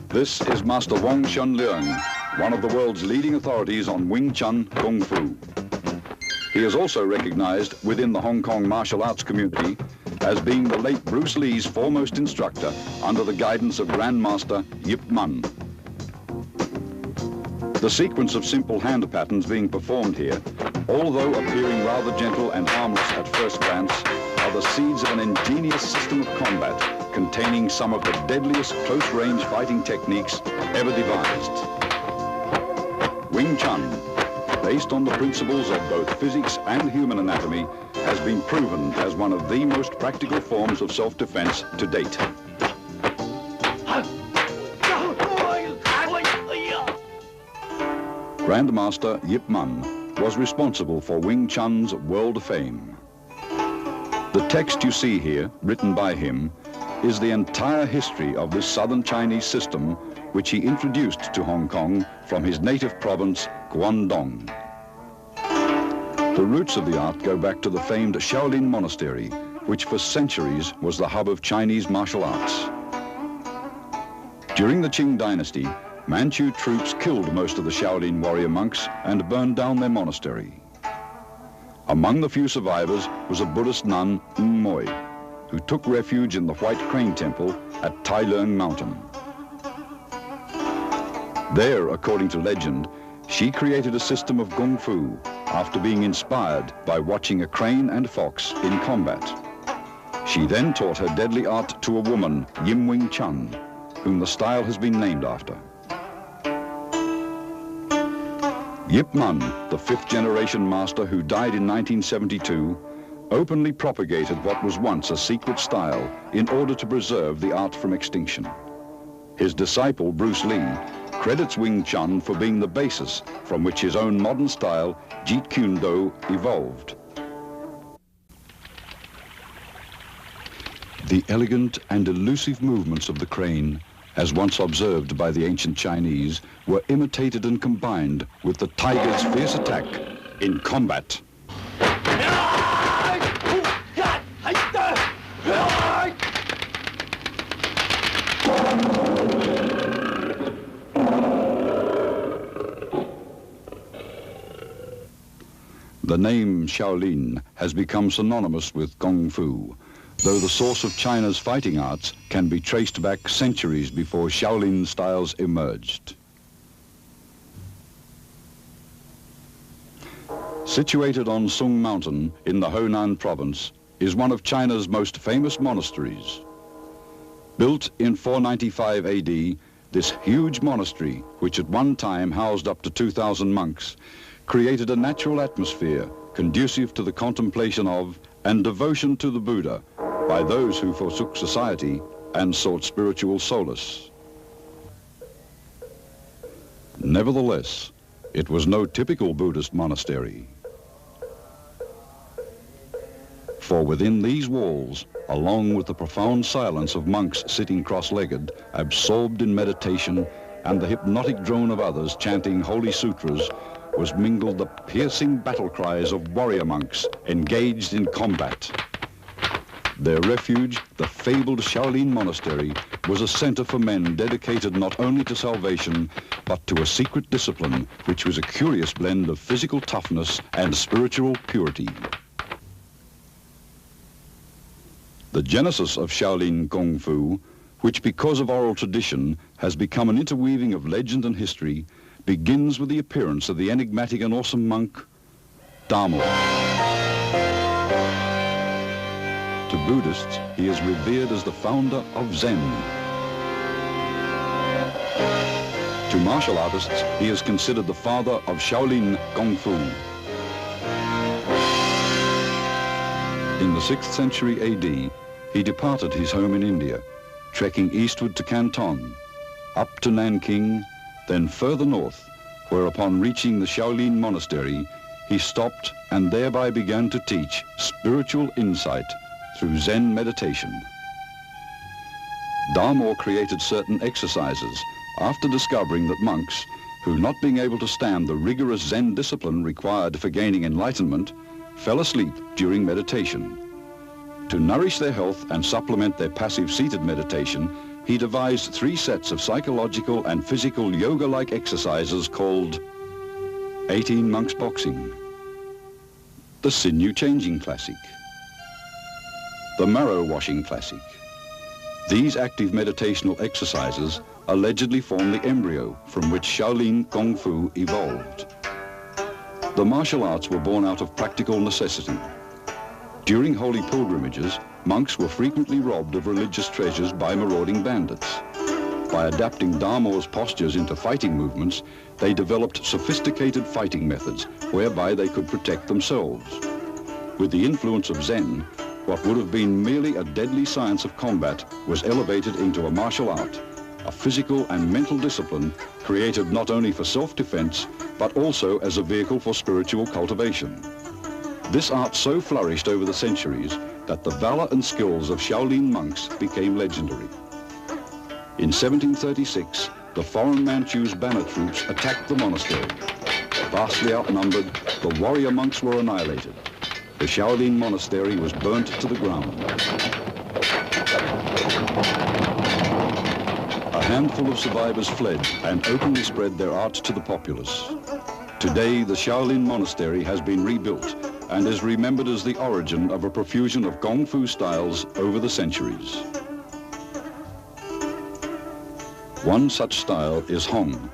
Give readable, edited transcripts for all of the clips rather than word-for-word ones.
This is Master Wong Shun Leung, one of the world's leading authorities on Wing Chun Kung Fu. He is also recognized within the Hong Kong martial arts community as being the late Bruce Lee's foremost instructor under the guidance of Grandmaster Yip Man. The sequence of simple hand patterns being performed here, although appearing rather gentle and harmless at first glance, are the seeds of an ingenious system of combat containing some of the deadliest close-range fighting techniques ever devised. Wing Chun, based on the principles of both physics and human anatomy, has been proven as one of the most practical forms of self-defense to date. Grandmaster Yip Man was responsible for Wing Chun's world fame. The text you see here, written by him, is the entire history of this southern Chinese system which he introduced to Hong Kong from his native province, Guangdong. The roots of the art go back to the famed Shaolin Monastery, which for centuries was the hub of Chinese martial arts. During the Qing dynasty, Manchu troops killed most of the Shaolin warrior monks and burned down their monastery. Among the few survivors was a Buddhist nun, Ng Moi, who took refuge in the White Crane Temple at Tai Leung Mountain. There, according to legend, she created a system of Kung Fu after being inspired by watching a crane and fox in combat. She then taught her deadly art to a woman, Yim Wing Chun, whom the style has been named after. Yip Man, the fifth-generation master who died in 1972, openly propagated what was once a secret style in order to preserve the art from extinction. His disciple, Bruce Lee, credits Wing Chun for being the basis from which his own modern style, Jeet Kune Do, evolved. The elegant and elusive movements of the crane, as once observed by the ancient Chinese, were imitated and combined with the tiger's fierce attack in combat. The name Shaolin has become synonymous with Kung Fu, though the source of China's fighting arts can be traced back centuries before Shaolin styles emerged. Situated on Sung Mountain in the Honan province is one of China's most famous monasteries. Built in 495 AD, this huge monastery, which at one time housed up to 2,000 monks, created a natural atmosphere conducive to the contemplation of and devotion to the Buddha by those who forsook society and sought spiritual solace. Nevertheless, it was no typical Buddhist monastery. For within these walls, along with the profound silence of monks sitting cross-legged, absorbed in meditation, and the hypnotic drone of others chanting holy sutras, was mingled the piercing battle cries of warrior monks engaged in combat. Their refuge, the fabled Shaolin Monastery, was a center for men dedicated not only to salvation, but to a secret discipline which was a curious blend of physical toughness and spiritual purity. The genesis of Shaolin Kung Fu, which because of oral tradition has become an interweaving of legend and history, begins with the appearance of the enigmatic and awesome monk, Damo. To Buddhists, he is revered as the founder of Zen. To martial artists, he is considered the father of Shaolin Kung Fu. In the 6th century AD, he departed his home in India, trekking eastward to Canton, up to Nanking, then further north, where upon reaching the Shaolin Monastery, he stopped and thereby began to teach spiritual insight through Zen meditation. Damo created certain exercises after discovering that monks, who not being able to stand the rigorous Zen discipline required for gaining enlightenment, fell asleep during meditation. To nourish their health and supplement their passive seated meditation, he devised 3 sets of psychological and physical yoga-like exercises called 18 Monks Boxing, the Sinew Changing Classic, the Marrow Washing Classic. These active meditational exercises allegedly form the embryo from which Shaolin Kung Fu evolved. The martial arts were born out of practical necessity. During holy pilgrimages, monks were frequently robbed of religious treasures by marauding bandits. By adapting Damo's postures into fighting movements, they developed sophisticated fighting methods whereby they could protect themselves. With the influence of Zen, what would have been merely a deadly science of combat was elevated into a martial art, a physical and mental discipline created not only for self-defense, but also as a vehicle for spiritual cultivation. This art so flourished over the centuries that the valor and skills of Shaolin monks became legendary. In 1736, the foreign Manchus banner troops attacked the monastery. Vastly outnumbered, the warrior monks were annihilated. The Shaolin monastery was burnt to the ground. A handful of survivors fled and openly spread their art to the populace. Today, the Shaolin monastery has been rebuilt and is remembered as the origin of a profusion of Kung Fu styles over the centuries. One such style is Hong,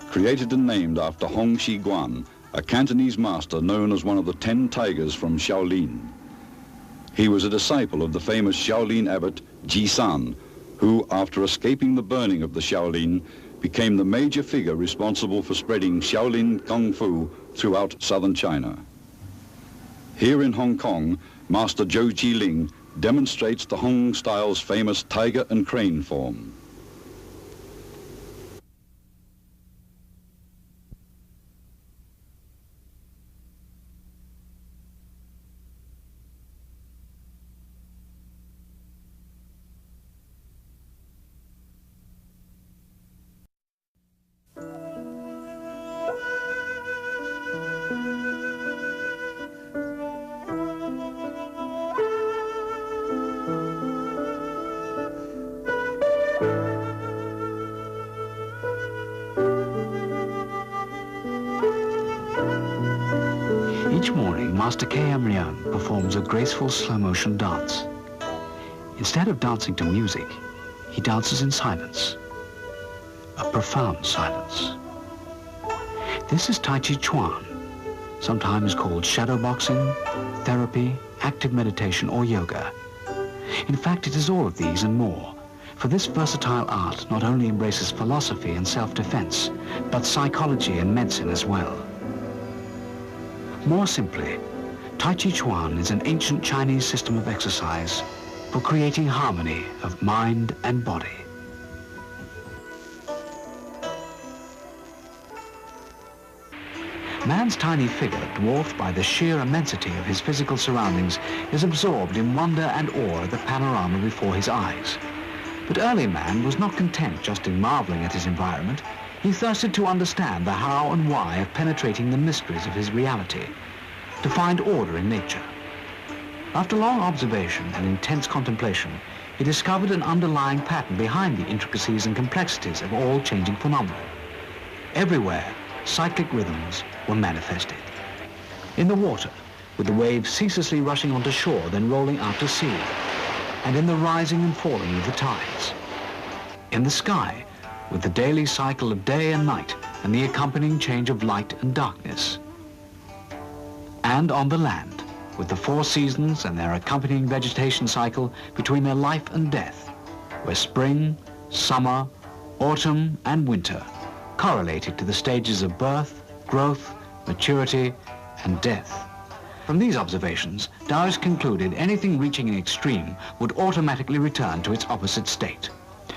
created and named after Hong Shi Guan, a Cantonese master known as one of the 10 tigers from Shaolin. He was a disciple of the famous Shaolin abbot Ji San, who, after escaping the burning of the Shaolin, became the major figure responsible for spreading Shaolin Kung Fu throughout southern China. Here in Hong Kong, Master Zhou Jiling demonstrates the Hong style's famous tiger and crane form. Each morning, Master K.M. Liang performs a graceful slow-motion dance. Instead of dancing to music, he dances in silence, a profound silence. This is Tai Chi Chuan, sometimes called shadow boxing, therapy, active meditation, or yoga. In fact, it is all of these and more, for this versatile art not only embraces philosophy and self-defense, but psychology and medicine as well. More simply, Tai Chi Chuan is an ancient Chinese system of exercise for creating harmony of mind and body. Man's tiny figure, dwarfed by the sheer immensity of his physical surroundings, is absorbed in wonder and awe at the panorama before his eyes. But early man was not content just in marveling at his environment. He thirsted to understand the how and why of penetrating the mysteries of his reality, to find order in nature. After long observation and intense contemplation, he discovered an underlying pattern behind the intricacies and complexities of all changing phenomena. Everywhere, cyclic rhythms were manifested. In the water, with the waves ceaselessly rushing onto shore, then rolling out to sea, and in the rising and falling of the tides. In the sky, with the daily cycle of day and night and the accompanying change of light and darkness. And on the land, with the 4 seasons and their accompanying vegetation cycle between their life and death, where spring, summer, autumn, and winter correlated to the stages of birth, growth, maturity, and death. From these observations, Taoists concluded anything reaching an extreme would automatically return to its opposite state.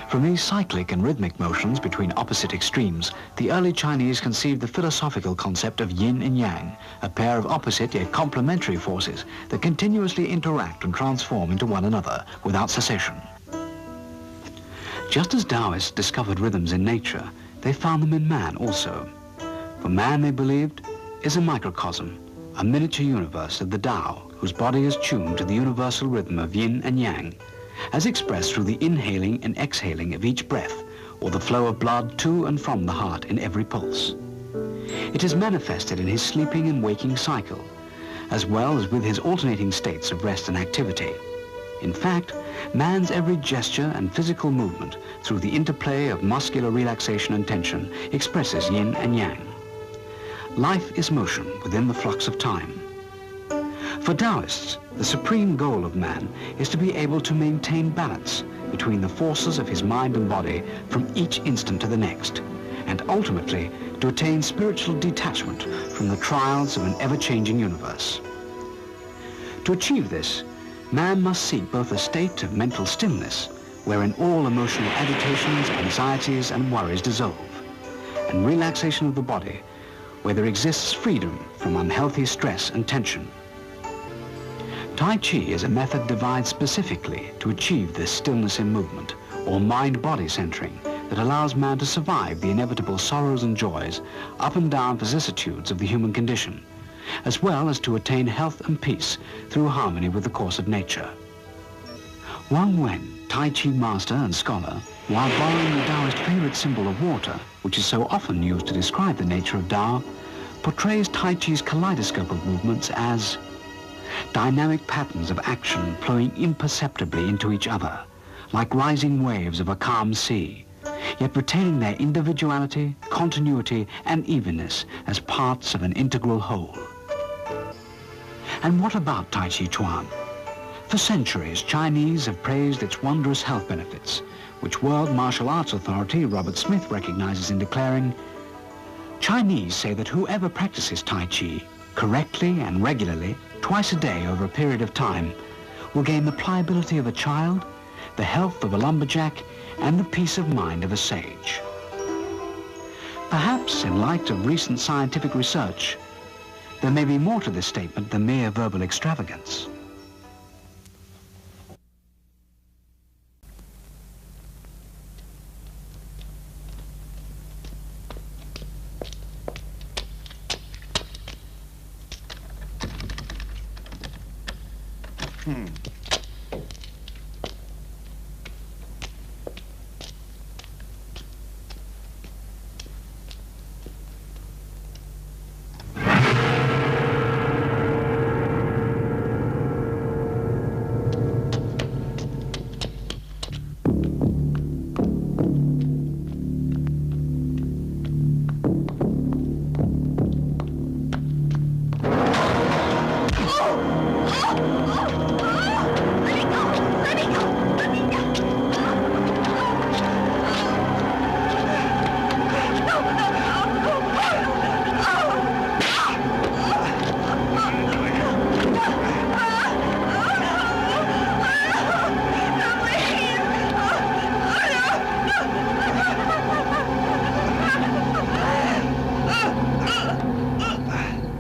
From these cyclic and rhythmic motions between opposite extremes, the early Chinese conceived the philosophical concept of yin and yang, a pair of opposite yet complementary forces that continuously interact and transform into one another without cessation. Just as Taoists discovered rhythms in nature, they found them in man also. For man, they believed, is a microcosm, a miniature universe of the Tao, whose body is tuned to the universal rhythm of yin and yang, as expressed through the inhaling and exhaling of each breath, or the flow of blood to and from the heart in every pulse. It is manifested in his sleeping and waking cycle, as well as with his alternating states of rest and activity. In fact, man's every gesture and physical movement through the interplay of muscular relaxation and tension expresses yin and yang. Life is motion within the flux of time. For Taoists, the supreme goal of man is to be able to maintain balance between the forces of his mind and body from each instant to the next, and ultimately to attain spiritual detachment from the trials of an ever-changing universe. To achieve this, man must seek both a state of mental stillness, wherein all emotional agitations, anxieties, and worries dissolve, and relaxation of the body, where there exists freedom from unhealthy stress and tension. Tai Chi is a method devised specifically to achieve this stillness in movement, or mind-body centering, that allows man to survive the inevitable sorrows and joys, up and down vicissitudes of the human condition, as well as to attain health and peace through harmony with the course of nature. Wang Wen, Tai Chi master and scholar, while borrowing the Taoist favorite symbol of water, which is so often used to describe the nature of Tao, portrays Tai Chi's kaleidoscope of movements as dynamic patterns of action flowing imperceptibly into each other, like rising waves of a calm sea, yet retaining their individuality, continuity, and evenness as parts of an integral whole. And what about Tai Chi Chuan? For centuries, Chinese have praised its wondrous health benefits, which World Martial Arts Authority Robert Smith recognizes in declaring, Chinese say that whoever practices Tai Chi correctly and regularly, twice a day over a period of time, will gain the pliability of a child, the health of a lumberjack, and the peace of mind of a sage. Perhaps, in light of recent scientific research, there may be more to this statement than mere verbal extravagance.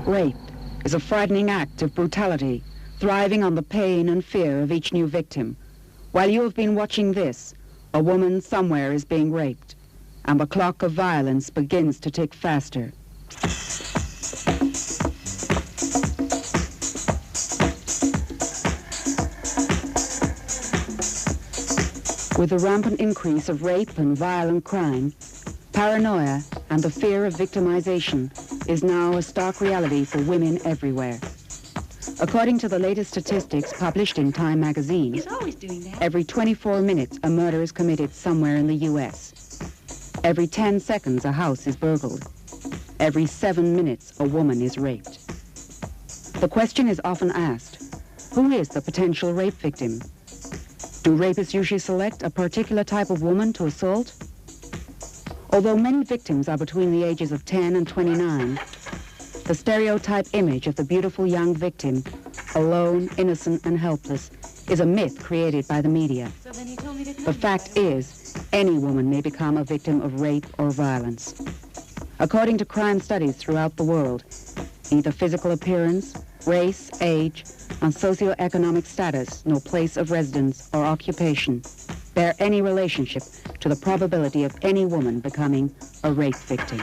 Rape is a frightening act of brutality, thriving on the pain and fear of each new victim. While you have been watching this, a woman somewhere is being raped, and the clock of violence begins to tick faster. With the rampant increase of rape and violent crime, paranoia and the fear of victimization is now a stark reality for women everywhere. According to the latest statistics published in Time magazine, every 24 minutes a murder is committed somewhere in the U.S. Every 10 seconds a house is burgled. Every 7 minutes a woman is raped. The question is often asked, who is the potential rape victim? Do rapists usually select a particular type of woman to assault? Although many victims are between the ages of 10 and 29, the stereotype image of the beautiful young victim, alone, innocent, and helpless, is a myth created by the media. The fact is, any woman may become a victim of rape or violence. According to crime studies throughout the world, neither physical appearance, race, age, and socioeconomic status, nor place of residence or occupation bear any relationship to the probability of any woman becoming a rape victim.